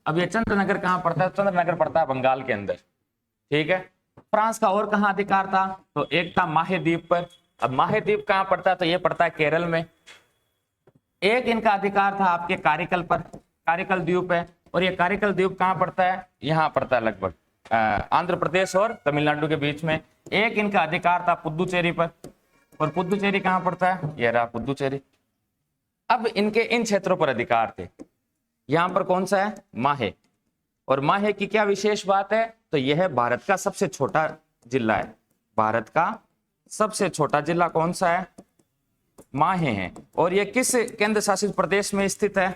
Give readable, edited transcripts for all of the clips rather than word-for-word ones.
अब ये चंद्रनगर कहाँ पड़ता है? चंद्रनगर पड़ता है बंगाल के अंदर, ठीक है। फ्रांस का और कहाँ अधिकार था? तो एक था माहे द्वीप पर। अब माहे द्वीप कहाँ पड़ता है? तो ये पड़ता है केरल में। एक इनका अधिकार था आपके कारिकल पर, कारिकल द्वीप है, और ये कारिकल द्वीप कहाँ पड़ता है? यहाँ पड़ता है लगभग आंध्र प्रदेश और तमिलनाडु के बीच में। एक इनका अधिकार था पुदुचेरी पर, और पुदुचेरी कहाँ पड़ता है? ये रहा पुदुचेरी। अब इनके इन क्षेत्रों पर अधिकार थे। यहाँ पर कौन सा है? माहे। और माहे की क्या विशेष बात है? तो यह भारत का सबसे छोटा जिला है। भारत का सबसे छोटा जिला कौन सा है? माहे है। और यह किस केंद्र शासित प्रदेश में स्थित है?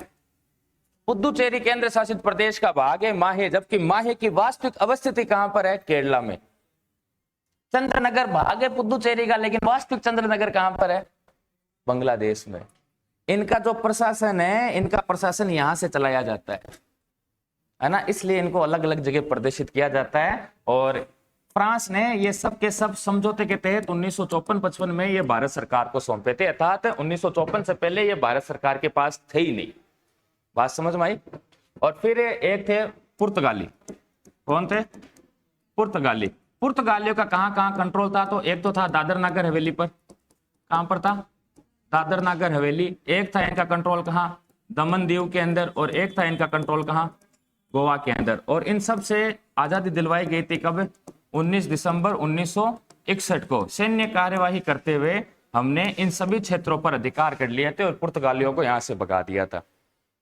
पुदुचेरी केंद्र शासित प्रदेश का भाग है माहे, जबकि माहे की वास्तविक अवस्थिति कहां पर है? केरला में। चंद्रनगर भाग है पुदुचेरी का, लेकिन वास्तविक चंद्रनगर कहां पर है? बांग्लादेश में। इनका जो प्रशासन है, इनका प्रशासन यहां से चलाया जाता है ना, इसलिए इनको अलग अलग जगह प्रदर्शित किया जाता है। और फ्रांस ने ये सब के सब समझौते के तहत 1954-55 में ये भारत सरकार को सौंपे थे, अर्थात 1954 से पहले ये भारत सरकार के पास थे ही नहीं। बात समझ में आई? और फिर एक थे पुर्तगाली। कौन थे? पुर्तगाली। पुर्तगालियों का कहां कहां कंट्रोल था? तो एक तो था दादर नागर हवेली पर। कहां पर था? दादर नागर हवेली। एक था इनका कंट्रोल कहां? दमन दीव के अंदर। और एक था इनका कंट्रोल कहां? गोवा के अंदर। और इन सब से आजादी दिलवाई गई थी कब? 19 दिसंबर 1961 को। सैन्य कार्यवाही करते हुए हमने इन सभी क्षेत्रों पर अधिकार कर लिए थे और पुर्तगालियों को यहां से भगा दिया था,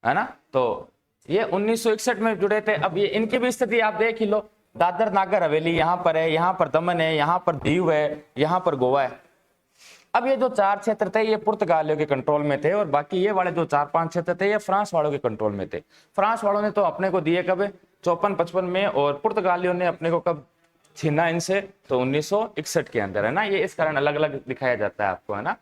है ना। तो ये 1961 में जुड़े थे। अब ये इनकी भी स्थिति आप देख ही लो। दादर नागर हवेली यहाँ पर है, यहाँ पर दमन है, यहाँ पर दीव है, यहाँ पर गोवा है। अब ये जो 4 क्षेत्र थे ये पुर्तगालियों के कंट्रोल में थे, और बाकी ये वाले जो 4-5 क्षेत्र थे ये फ्रांस वालों के कंट्रोल में थे। फ्रांस वालों ने तो अपने को दिए कब? 54-55 में, और पुर्तगालियों ने अपने को कब छीना इनसे? तो 1961 के अंदर, है ना। ये इस कारण अलग अलग दिखाया जाता है आपको, है ना।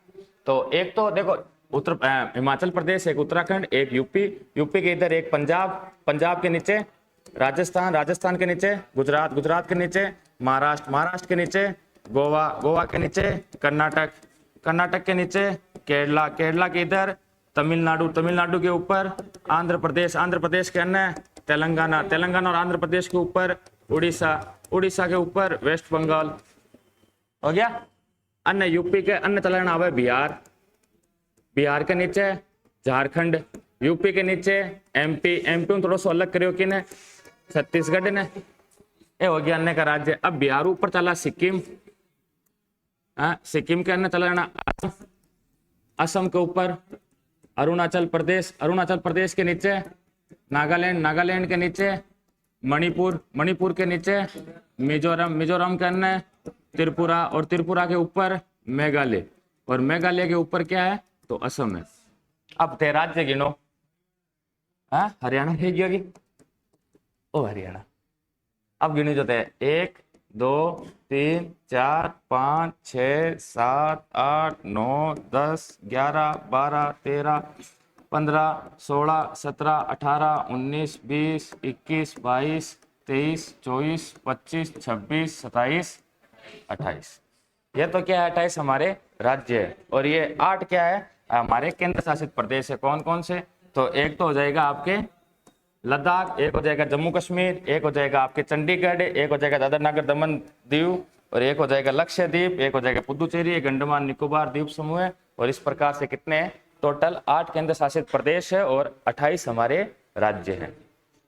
तो एक तो देखो हिमाचल प्रदेश, एक उत्तराखंड, एक यूपी, यूपी के इधर एक पंजाब, पंजाब के नीचे राजस्थान, राजस्थान के नीचे गुजरात, गुजरात के नीचे महाराष्ट्र, महाराष्ट्र के नीचे गोवा, गोवा के नीचे कर्नाटक, कर्नाटक के नीचे केरला, केरला के इधर तमिलनाडु, तमिलनाडु के ऊपर आंध्र प्रदेश, आंध्र प्रदेश के अन्य तेलंगाना, तेलंगाना और आंध्र प्रदेश के ऊपर उड़ीसा, उड़ीसा के ऊपर वेस्ट बंगाल। हो गया। अन्य यूपी के अन्य तेलंगाना आवे बिहार, बिहार के नीचे झारखंड, यूपी के नीचे एमपी, एमपी में थोड़ा सा अलग करियो कि ने छत्तीसगढ़ ने, ये हो गया अन्य का राज्य। अब बिहार ऊपर चला सिक्किम, सिक्किम के अन्य चला जाना असम के ऊपर अरुणाचल प्रदेश, अरुणाचल प्रदेश के नीचे नागालैंड, नागालैंड के नीचे मणिपुर, मणिपुर के नीचे मिजोरम, मिजोरम के अन्य त्रिपुरा, और त्रिपुरा के ऊपर मेघालय, और मेघालय के ऊपर क्या है? तो असम है। अब थे राज्य गिनो। हरियाणा है गया ओ हरियाणा। अब गिनी जो थे 1 2 3 4 5 6 7 8 9 10 11 12 13 15 16 17 18 19 20 21 22 23 24 25 26 27 28। ये तो क्या है? 28 हमारे राज्य है, और ये 8 क्या है? हमारे केंद्र शासित प्रदेश है। कौन कौन से? तो एक तो हो जाएगा आपके लद्दाख, एक हो जाएगा जम्मू कश्मीर, एक हो जाएगा आपके चंडीगढ़, एक हो जाएगा दादर नगर दमन दीव, और एक हो जाएगा लक्षद्वीप, एक हो जाएगा पुदुचेरी, एक अंडमान निकोबार द्वीप समूह है। और इस प्रकार से कितने हैं? टोटल 8 केंद्र शासित प्रदेश है और 28 हमारे राज्य हैं।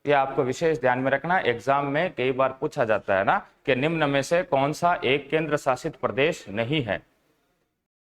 ये आपको विशेष ध्यान में रखना, एग्जाम में कई बार पूछा जाता है ना कि निम्न में से कौन सा एक केंद्र शासित प्रदेश नहीं है।